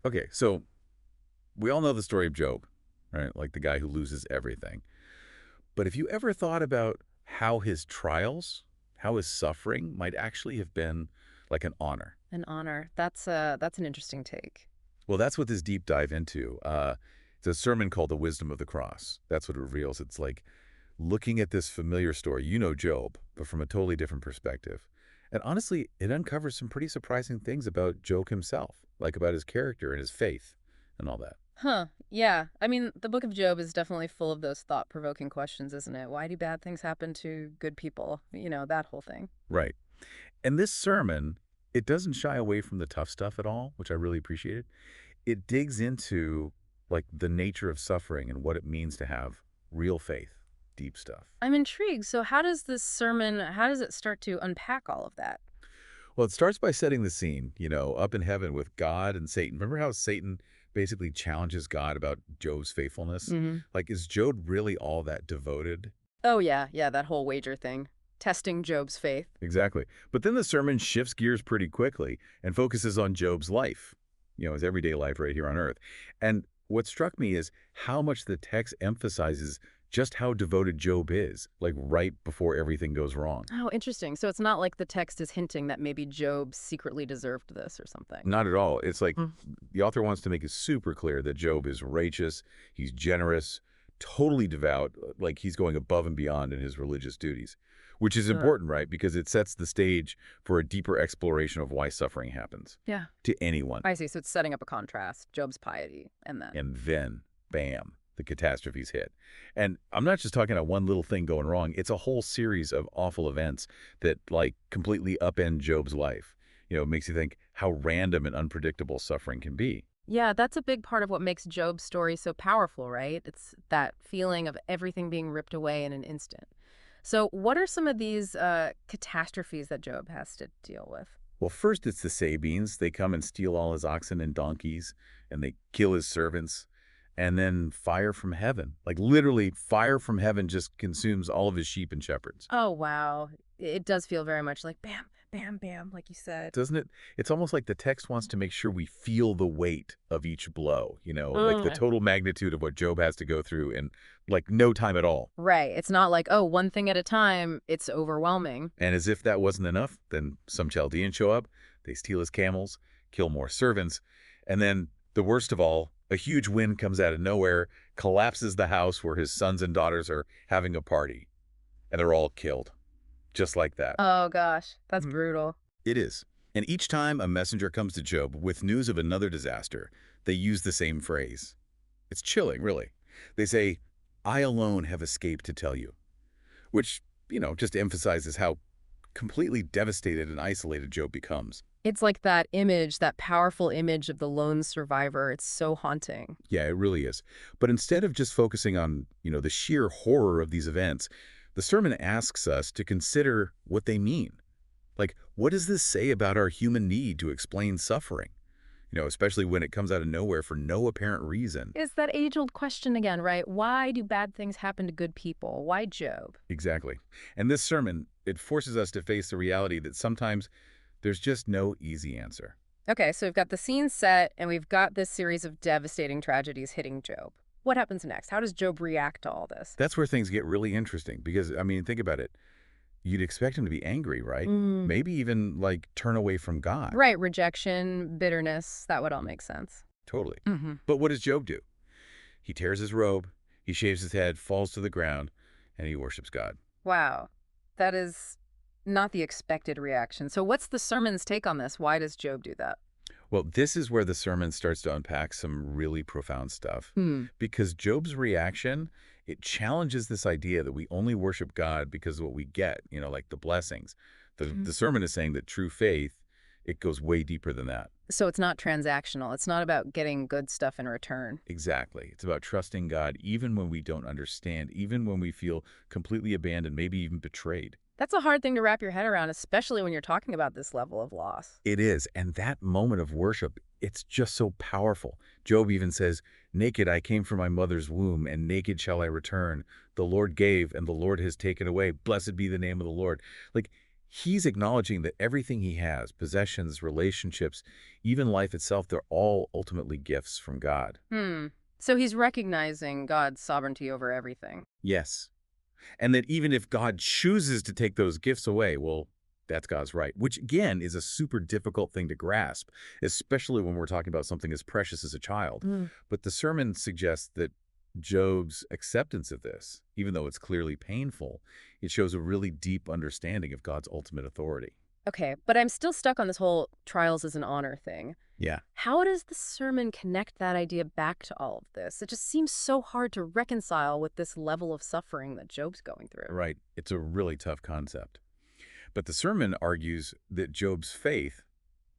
Okay, so we all know the story of Job, right? Like the guy who loses everything. But have you ever thought about how his trials, how his suffering might actually have been like an honor? An honor. That's an interesting take. Well, that's what this deep dive into. It's a sermon called The Wisdom of the Cross. That's what it reveals. It's like looking at this familiar story. You know Job, but from a totally different perspective. And honestly, it uncovers some pretty surprising things about Job himself, like about his character and his faith and all that. Huh. Yeah. I mean, the book of Job is definitely full of those thought-provoking questions, isn't it? Why do bad things happen to good people? That whole thing. Right. And this sermon, it doesn't shy away from the tough stuff at all, which I really appreciated. It digs into like the nature of suffering and what it means to have real faith, deep stuff. I'm intrigued. So how does it start to unpack all of that? Well, it starts by setting the scene, up in heaven with God and Satan. Remember how Satan basically challenges God about Job's faithfulness? Hmm. Like, is Job really all that devoted? Oh, yeah. Yeah, that whole wager thing. Testing Job's faith. Exactly. But then the sermon shifts gears pretty quickly and focuses on Job's life, his everyday life right here on earth. And what struck me is how much the text emphasizes just how devoted Job is, like right before everything goes wrong. Oh, interesting. So it's not like the text is hinting that maybe Job secretly deserved this or something. Not at all. It's like Mm. the author wants to make it super clear that Job is righteous, he's generous, totally devout, like he's going above and beyond in his religious duties, which is Ugh. important, right? Because it sets the stage for a deeper exploration of why suffering happens Yeah. to anyone. I see. So it's setting up a contrast, Job's piety, and then. And then, bam, the catastrophes hit. And I'm not just talking about one little thing going wrong. It's a whole series of awful events that like completely upend Job's life. It makes you think how random and unpredictable suffering can be. Yeah, that's a big part of what makes Job's story so powerful, right? It's that feeling of everything being ripped away in an instant. So, what are some of these catastrophes that Job has to deal with? Well, first it's the Sabines. They come and steal all his oxen and donkeys, and they kill his servants. And then fire from heaven. Like literally fire from heaven just consumes all of his sheep and shepherds. Oh, wow. It does feel very much like bam, bam, bam, like you said. Doesn't it? It's almost like the text wants to make sure we feel the weight of each blow, like the Mm. total magnitude of what Job has to go through in like no time at all. Right. It's not like, oh, one thing at a time. It's overwhelming. And as if that wasn't enough, then some Chaldeans show up, they steal his camels, kill more servants, and then the worst of all, a huge wind comes out of nowhere, collapses the house where his sons and daughters are having a party, and they're all killed. Just like that. Oh, gosh. That's Mhm. brutal. It is. And each time a messenger comes to Job with news of another disaster, they use the same phrase. It's chilling, really. They say, I alone have escaped to tell you, which, just emphasizes how completely devastated and isolated Job becomes. It's like that image, that powerful image of the lone survivor. It's so haunting. Yeah, it really is. But instead of just focusing on, the sheer horror of these events, the sermon asks us to consider what they mean. Like, what does this say about our human need to explain suffering? Especially when it comes out of nowhere for no apparent reason. It's that age-old question again, right? Why do bad things happen to good people? Why Job? Exactly. And this sermon, it forces us to face the reality that sometimes there's just no easy answer. Okay, so we've got the scene set, and we've got this series of devastating tragedies hitting Job. What happens next? How does Job react to all this? That's where things get really interesting because, I mean, think about it. You'd expect him to be angry, right? Mm. Maybe even, like, turn away from God. Right, rejection, bitterness, that would all make sense. Totally. Hmm. But what does Job do? He tears his robe, he shaves his head, falls to the ground, and he worships God. Wow, that is not the expected reaction. So what's the sermon's take on this? Why does Job do that? Well, this is where the sermon starts to unpack some really profound stuff. Hmm. Because Job's reaction, it challenges this idea that we only worship God because of what we get, like the blessings. The sermon is saying that true faith, it goes way deeper than that. So it's not transactional. It's not about getting good stuff in return. Exactly. It's about trusting God even when we don't understand, even when we feel completely abandoned, maybe even betrayed. That's a hard thing to wrap your head around, especially when you're talking about this level of loss. It is. And that moment of worship, it's just so powerful. Job even says, naked I came from my mother's womb, and naked shall I return. The Lord gave, and the Lord has taken away. Blessed be the name of the Lord. Like, He's acknowledging that everything he has, possessions, relationships, even life itself, they're all ultimately gifts from God. Hmm. So he's recognizing God's sovereignty over everything. Yes. And that even if God chooses to take those gifts away, well, that's God's right, which again is a super difficult thing to grasp, especially when we're talking about something as precious as a child. Mm. But the sermon suggests that Job's acceptance of this, even though it's clearly painful, it shows a really deep understanding of God's ultimate authority. Okay, but I'm still stuck on this whole trials as an honor thing. Yeah, How does the sermon connect that idea back to all of this? It just seems so hard to reconcile with this level of suffering that Job's going through. right. It's a really tough concept. But the sermon argues that Job's faith,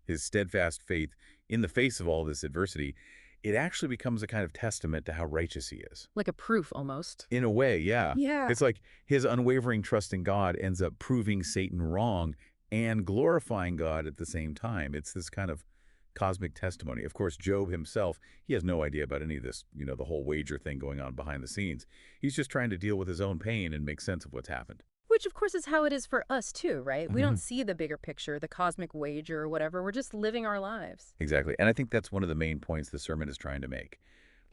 his steadfast faith in the face of all this adversity, it actually becomes a kind of testament to how righteous he is. Like a proof, almost. In a way, yeah. Yeah. It's like his unwavering trust in God ends up proving Satan wrong and glorifying God at the same time. It's this kind of cosmic testimony. Of course, Job himself, he has no idea about any of this, the whole wager thing going on behind the scenes. He's just trying to deal with his own pain and make sense of what's happened. Which, of course, is how it is for us, too, right? We don't Mhm. see the bigger picture, the cosmic wager or whatever. We're just living our lives. Exactly. And I think that's one of the main points the sermon is trying to make.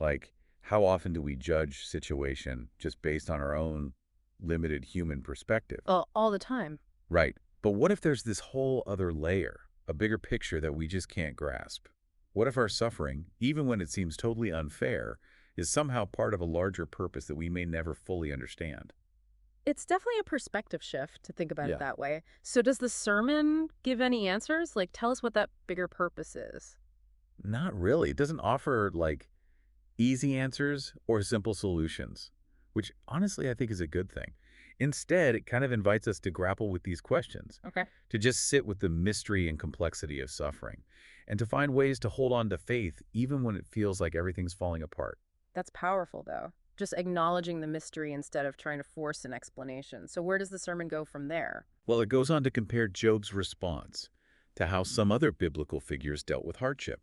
Like, how often do we judge situation just based on our own limited human perspective? All the time. Right. But what if there's this whole other layer, a bigger picture that we just can't grasp? What if our suffering, even when it seems totally unfair, is somehow part of a larger purpose that we may never fully understand? It's definitely a perspective shift to think about it Yeah. that way. So does the sermon give any answers? Like, tell us what that bigger purpose is. Not really. It doesn't offer, like, easy answers or simple solutions, which honestly I think is a good thing. Instead, it kind of invites us to grapple with these questions, Okay. to just sit with the mystery and complexity of suffering, and to find ways to hold on to faith even when it feels like everything's falling apart. That's powerful, though. Just acknowledging the mystery instead of trying to force an explanation. So where does the sermon go from there? Well, it goes on to compare Job's response to how some other biblical figures dealt with hardship,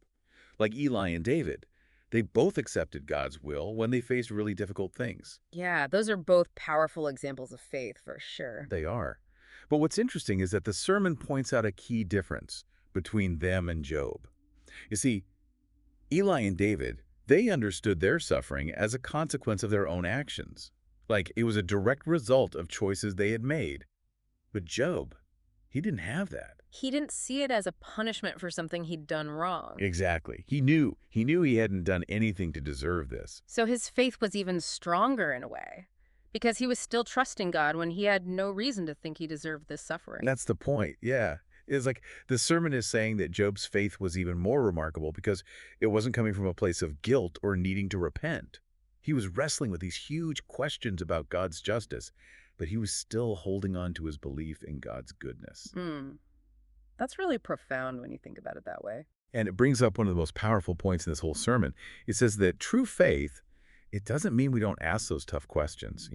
like Eli and David. They both accepted God's will when they faced really difficult things. Yeah, those are both powerful examples of faith, for sure. They are. But what's interesting is that the sermon points out a key difference between them and Job. You see, Eli and David, they understood their suffering as a consequence of their own actions. Like it was a direct result of choices they had made. But Job, he didn't have that. He didn't see it as a punishment for something he'd done wrong. Exactly. He knew he hadn't done anything to deserve this. So his faith was even stronger in a way, because he was still trusting God when he had no reason to think he deserved this suffering. That's the point. Yeah. It's like the sermon is saying that Job's faith was even more remarkable because it wasn't coming from a place of guilt or needing to repent. He was wrestling with these huge questions about God's justice, but he was still holding on to his belief in God's goodness. Hmm. That's really profound when you think about it that way. And it brings up one of the most powerful points in this whole sermon. It says that true faith, it doesn't mean we don't ask those tough questions,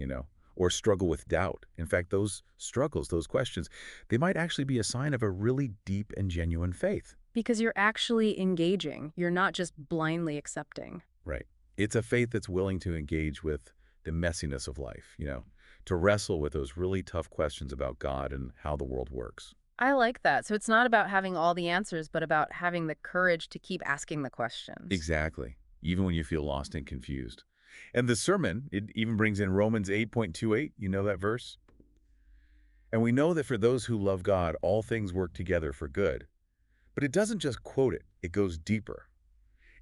or struggle with doubt. In fact, those struggles, those questions, they might actually be a sign of a really deep and genuine faith. Because you're actually engaging. You're not just blindly accepting. Right. It's a faith that's willing to engage with the messiness of life, to wrestle with those really tough questions about God and how the world works. I like that. So it's not about having all the answers, but about having the courage to keep asking the questions. Exactly. Even when you feel lost and confused. And the sermon, it even brings in Romans 8:28. You know that verse? And we know that for those who love God, all things work together for good. But it doesn't just quote it. It goes deeper.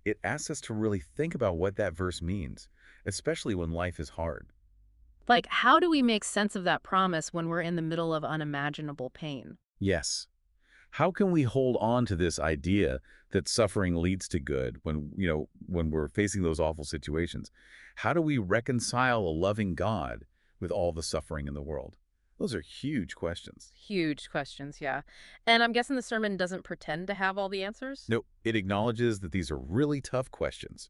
It asks us to really think about what that verse means, especially when life is hard. Like, how do we make sense of that promise when we're in the middle of unimaginable pain? Yes. How can we hold on to this idea that suffering leads to good when we're facing those awful situations? How do we reconcile a loving God with all the suffering in the world? Those are huge questions. Huge questions, yeah. And I'm guessing the sermon doesn't pretend to have all the answers? No, it acknowledges that these are really tough questions,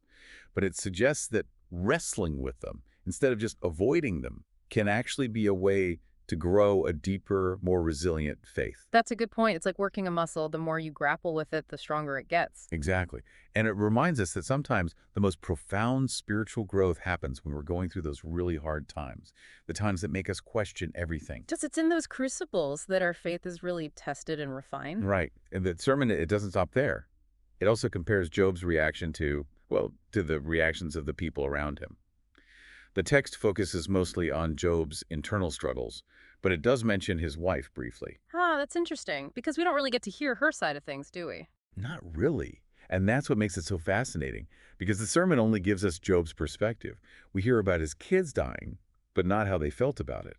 but it suggests that wrestling with them, instead of just avoiding them, can actually be a way to grow a deeper, more resilient faith. That's a good point. It's like working a muscle. The more you grapple with it, the stronger it gets. Exactly. And it reminds us that sometimes the most profound spiritual growth happens when we're going through those really hard times, the times that make us question everything. Just it's in those crucibles that our faith is really tested and refined. Right. And the sermon, it doesn't stop there. It also compares Job's reaction to, well, to the reactions of the people around him. The text focuses mostly on Job's internal struggles, but it does mention his wife briefly. Huh, that's interesting, because we don't really get to hear her side of things, do we? Not really. And that's what makes it so fascinating, because the sermon only gives us Job's perspective. We hear about his kids dying, but not how they felt about it.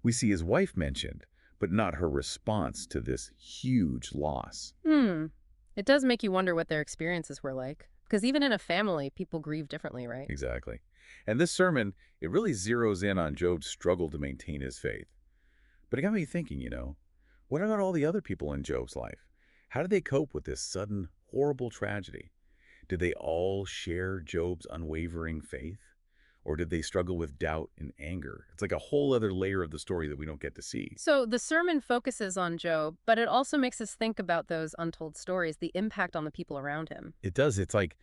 We see his wife mentioned, but not her response to this huge loss. It does make you wonder what their experiences were like. Because even in a family, people grieve differently, right? Exactly. And this sermon, it really zeroes in on Job's struggle to maintain his faith. But it got me thinking, what about all the other people in Job's life? How did they cope with this sudden, horrible tragedy? Did they all share Job's unwavering faith? Or did they struggle with doubt and anger? It's like a whole other layer of the story that we don't get to see. So the sermon focuses on Job, but it also makes us think about those untold stories, the impact on the people around him. It does. It's like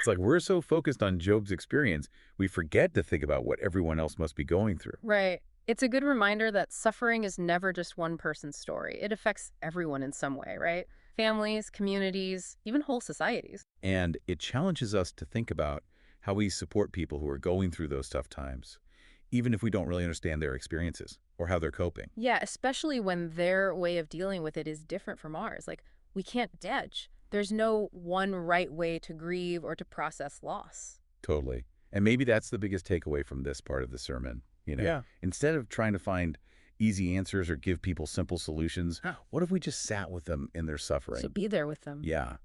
we're so focused on Job's experience, we forget to think about what everyone else must be going through. Right. It's a good reminder that suffering is never just one person's story. It affects everyone in some way, right? Families, communities, even whole societies. And it challenges us to think about how we support people who are going through those tough times, even if we don't really understand their experiences or how they're coping. Yeah, especially when their way of dealing with it is different from ours. Like, we can't judge. There's no one right way to grieve or to process loss. Totally. And maybe that's the biggest takeaway from this part of the sermon. Yeah. Instead of trying to find easy answers or give people simple solutions, Huh. what if we just sat with them in their suffering? So be there with them. Yeah.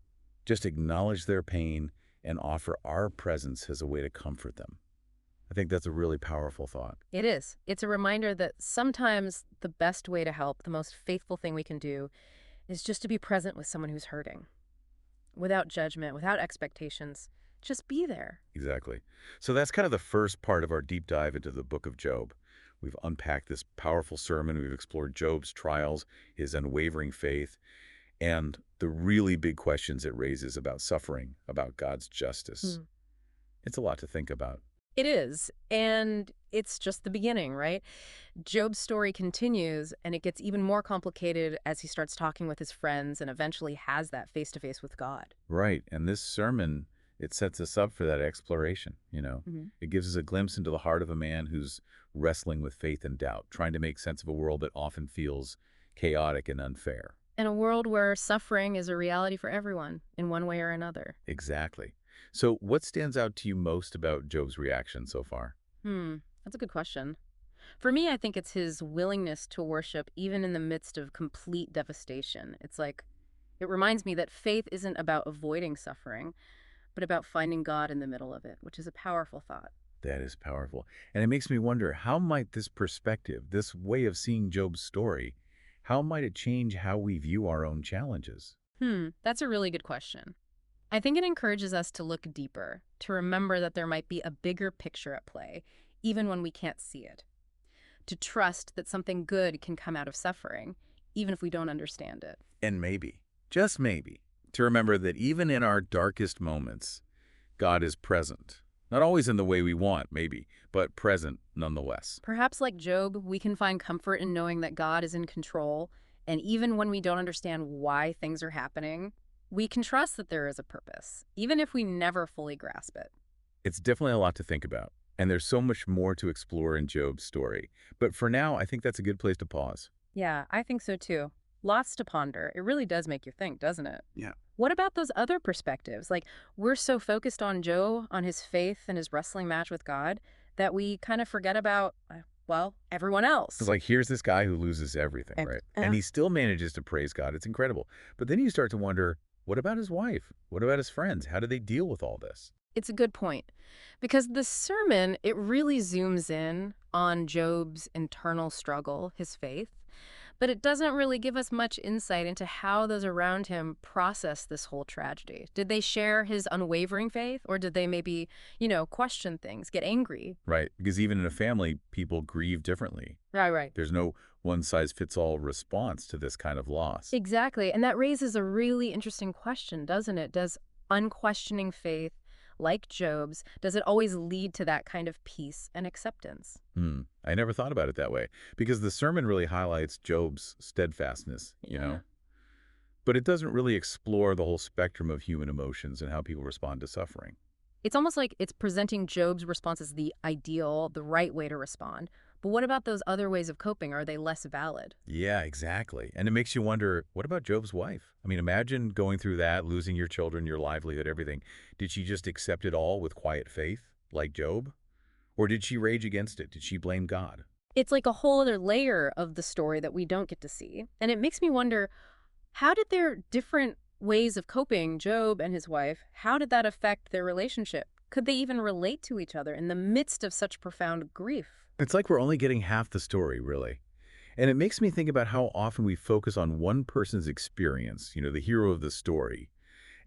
Just acknowledge their pain and offer our presence as a way to comfort them. I think that's a really powerful thought. It is. It's a reminder that sometimes the best way to help, the most faithful thing we can do, is just to be present with someone who's hurting. Without judgment, without expectations. Just be there. Exactly. So that's kind of the first part of our deep dive into the book of Job. We've unpacked this powerful sermon. We've explored Job's trials, his unwavering faith, and the really big questions it raises about suffering, about God's justice. It's a lot to think about. It is. And it's just the beginning, right? Job's story continues, and it gets even more complicated as he starts talking with his friends and eventually has that face-to-face with God. Right. And this sermon, it sets us up for that exploration, It gives us a glimpse into the heart of a man who's wrestling with faith and doubt, trying to make sense of a world that often feels chaotic and unfair. In a world where suffering is a reality for everyone, in one way or another. Exactly. So what stands out to you most about Job's reaction so far? That's a good question. For me, I think it's his willingness to worship even in the midst of complete devastation. It's like, it reminds me that faith isn't about avoiding suffering, but about finding God in the middle of it, which is a powerful thought. That is powerful. And it makes me wonder, how might this perspective, this way of seeing Job's story, how might it change how we view our own challenges? That's a really good question. I think it encourages us to look deeper, to remember that there might be a bigger picture at play, even when we can't see it. To trust that something good can come out of suffering, even if we don't understand it. And maybe, just maybe, to remember that even in our darkest moments, God is present. Not always in the way we want, maybe, but present nonetheless. Perhaps like Job, we can find comfort in knowing that God is in control, and even when we don't understand why things are happening, we can trust that there is a purpose, even if we never fully grasp it. It's definitely a lot to think about, and there's so much more to explore in Job's story. But for now, I think that's a good place to pause. Yeah, I think so too. Lots to ponder. It really does make you think, doesn't it? Yeah. What about those other perspectives? Like, we're so focused on Job, on his faith and his wrestling match with God, that we kind of forget about, well, everyone else. It's like, here's this guy who loses everything, right? And he still manages to praise God. It's incredible. But then you start to wonder, what about his wife? What about his friends? How do they deal with all this? It's a good point. Because the sermon, it really zooms in on Job's internal struggle, his faith. But it doesn't really give us much insight into how those around him process this whole tragedy. Did they share his unwavering faith, or did they maybe, question things, get angry? Right, because even in a family, people grieve differently. Right. There's no one-size-fits-all response to this kind of loss. Exactly. And that raises a really interesting question, doesn't it? Does unquestioning faith, like Job's, does it always lead to that kind of peace and acceptance? I never thought about it that way, because the sermon really highlights Job's steadfastness. Yeah. But it doesn't really explore the whole spectrum of human emotions and how people respond to suffering. It's almost like it's presenting Job's response as the ideal, the right way to respond. But what about those other ways of coping? Are they less valid? Yeah, exactly. And it makes you wonder, what about Job's wife? I mean, imagine going through that, losing your children, your livelihood, everything. Did she just accept it all with quiet faith, like Job? Or did she rage against it? Did she blame God? It's like a whole other layer of the story that we don't get to see. And it makes me wonder, how did their different ways of coping, Job and his wife, how did that affect their relationship? Could they even relate to each other in the midst of such profound grief? It's like we're only getting half the story, really. And it makes me think about how often we focus on one person's experience, the hero of the story,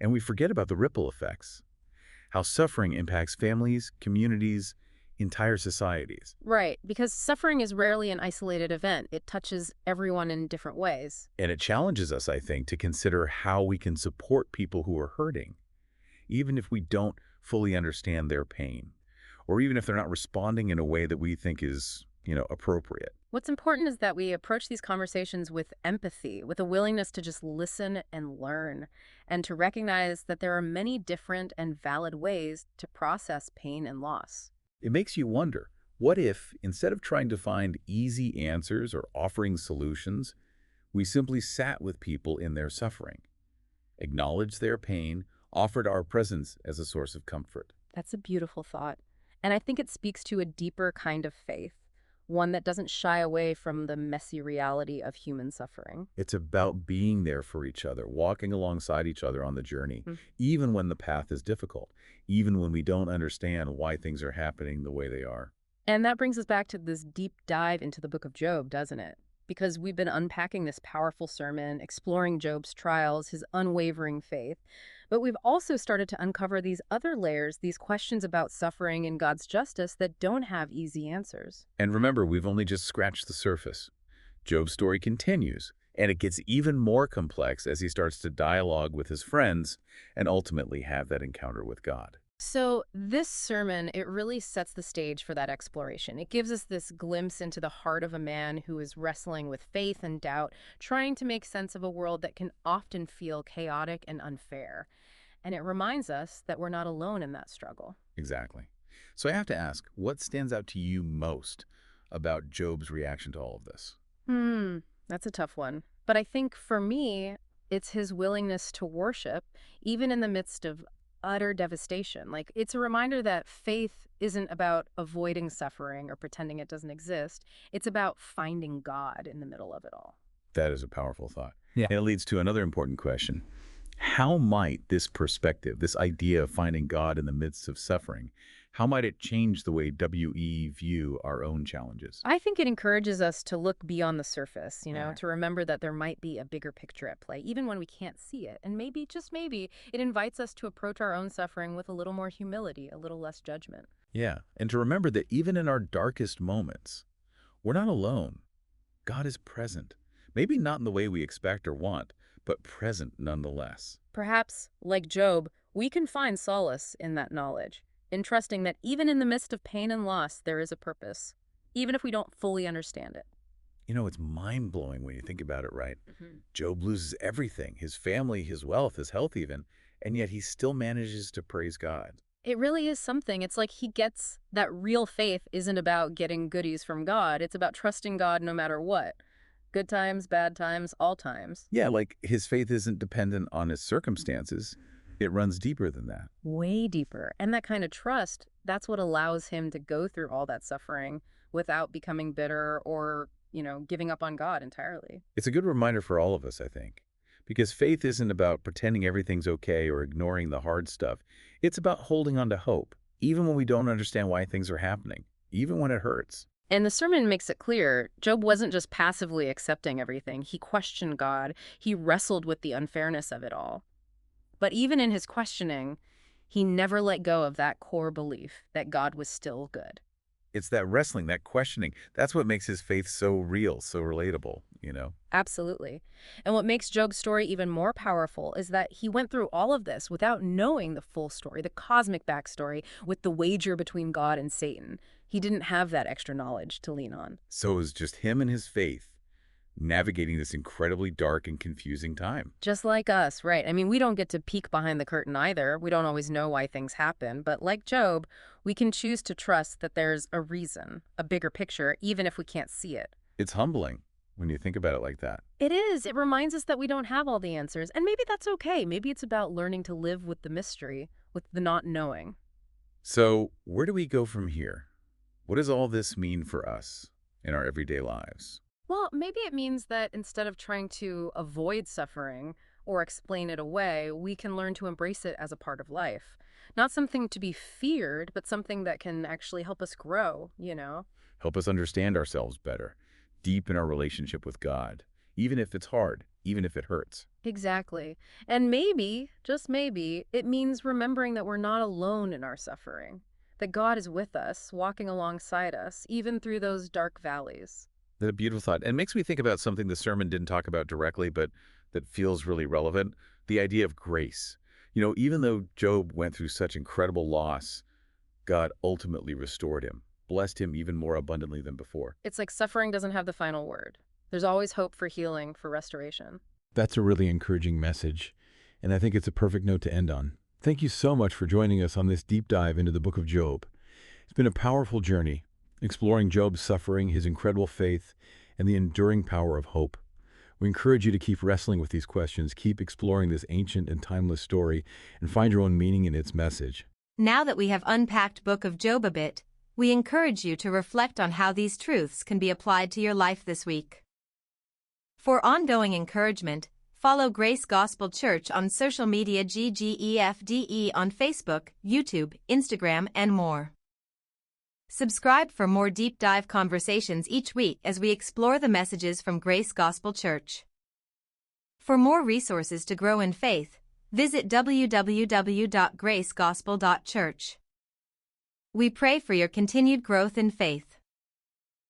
and we forget about the ripple effects, how suffering impacts families, communities, entire societies. Right, because suffering is rarely an isolated event. It touches everyone in different ways. And it challenges us, I think, to consider how we can support people who are hurting, even if we don't fully understand their pain, or even if they're not responding in a way that we think is, appropriate. What's important is that we approach these conversations with empathy, with a willingness to just listen and learn, and to recognize that there are many different and valid ways to process pain and loss. It makes you wonder, what if, instead of trying to find easy answers or offering solutions, we simply sat with people in their suffering, acknowledged their pain, offered our presence as a source of comfort? That's a beautiful thought. And I think it speaks to a deeper kind of faith, one that doesn't shy away from the messy reality of human suffering. It's about being there for each other, walking alongside each other on the journey, Mm. even when the path is difficult, even when we don't understand why things are happening the way they are. And that brings us back to this deep dive into the book of Job, doesn't it? Because we've been unpacking this powerful sermon, exploring Job's trials, his unwavering faith. But we've also started to uncover these other layers, these questions about suffering and God's justice that don't have easy answers. And remember, we've only just scratched the surface. Job's story continues, and it gets even more complex as he starts to dialogue with his friends and ultimately have that encounter with God. So this sermon, it really sets the stage for that exploration. It gives us this glimpse into the heart of a man who is wrestling with faith and doubt, trying to make sense of a world that can often feel chaotic and unfair. And it reminds us that we're not alone in that struggle. Exactly. So I have to ask, what stands out to you most about Job's reaction to all of this? That's a tough one. But I think for me, it's his willingness to worship, even in the midst of utter devastation. Like, it's a reminder that faith isn't about avoiding suffering or pretending it doesn't exist. It's about finding God in the middle of it all. That is a powerful thought. Yeah. And it leads to another important question. How might this perspective, this idea of finding God in the midst of suffering, how might it change the way WE view our own challenges? I think it encourages us to look beyond the surface, to remember that there might be a bigger picture at play, even when we can't see it. And maybe, just maybe, it invites us to approach our own suffering with a little more humility, a little less judgment. Yeah, and to remember that even in our darkest moments, we're not alone. God is present. Maybe not in the way we expect or want, but present nonetheless. Perhaps, like Job, we can find solace in that knowledge, in trusting that even in the midst of pain and loss, there is a purpose, even if we don't fully understand it. It's mind-blowing when you think about it, right? Mm-hmm. Job loses everything, his family, his wealth, his health even, and yet he still manages to praise God. It really is something. It's like he gets that real faith isn't about getting goodies from God. It's about trusting God no matter what. Good times, bad times, all times. Yeah, like his faith isn't dependent on his circumstances. It runs deeper than that. Way deeper. And that kind of trust, that's what allows him to go through all that suffering without becoming bitter or, giving up on God entirely. It's a good reminder for all of us, I think, because faith isn't about pretending everything's okay or ignoring the hard stuff. It's about holding on to hope, even when we don't understand why things are happening, even when it hurts. And the sermon makes it clear, Job wasn't just passively accepting everything. He questioned God. He wrestled with the unfairness of it all. But even in his questioning, he never let go of that core belief that God was still good. It's that wrestling, that questioning. That's what makes his faith so real, so relatable. Absolutely. And what makes Job's story even more powerful is that he went through all of this without knowing the full story, the cosmic backstory with the wager between God and Satan. He didn't have that extra knowledge to lean on. So it was just him and his faith navigating this incredibly dark and confusing time. Just like us, right? I mean, we don't get to peek behind the curtain either. We don't always know why things happen. But like Job, we can choose to trust that there's a reason, a bigger picture, even if we can't see it. It's humbling when you think about it like that. It is. It reminds us that we don't have all the answers. And maybe that's okay. Maybe it's about learning to live with the mystery, with the not knowing. So where do we go from here? What does all this mean for us in our everyday lives? Well, maybe it means that instead of trying to avoid suffering or explain it away, we can learn to embrace it as a part of life. Not something to be feared, but something that can actually help us grow. Help us understand ourselves better, deepen our relationship with God, even if it's hard, even if it hurts. Exactly. And maybe, just maybe, it means remembering that we're not alone in our suffering, that God is with us, walking alongside us, even through those dark valleys. That's a beautiful thought. And makes me think about something the sermon didn't talk about directly, but that feels really relevant, the idea of grace. Even though Job went through such incredible loss, God ultimately restored him, blessed him even more abundantly than before. It's like suffering doesn't have the final word. There's always hope for healing, for restoration. That's a really encouraging message, and I think it's a perfect note to end on. Thank you so much for joining us on this deep dive into the book of Job. It's been a powerful journey, exploring Job's suffering, his incredible faith, and the enduring power of hope. We encourage you to keep wrestling with these questions, keep exploring this ancient and timeless story, and find your own meaning in its message. Now that we have unpacked Book of Job a bit, we encourage you to reflect on how these truths can be applied to your life this week. For ongoing encouragement, follow Grace Gospel Church on social media GGEFDE on Facebook, YouTube, Instagram, and more. Subscribe for more deep dive conversations each week as we explore the messages from Grace Gospel Church. For more resources to grow in faith, visit www.gracegospel.church. We pray for your continued growth in faith.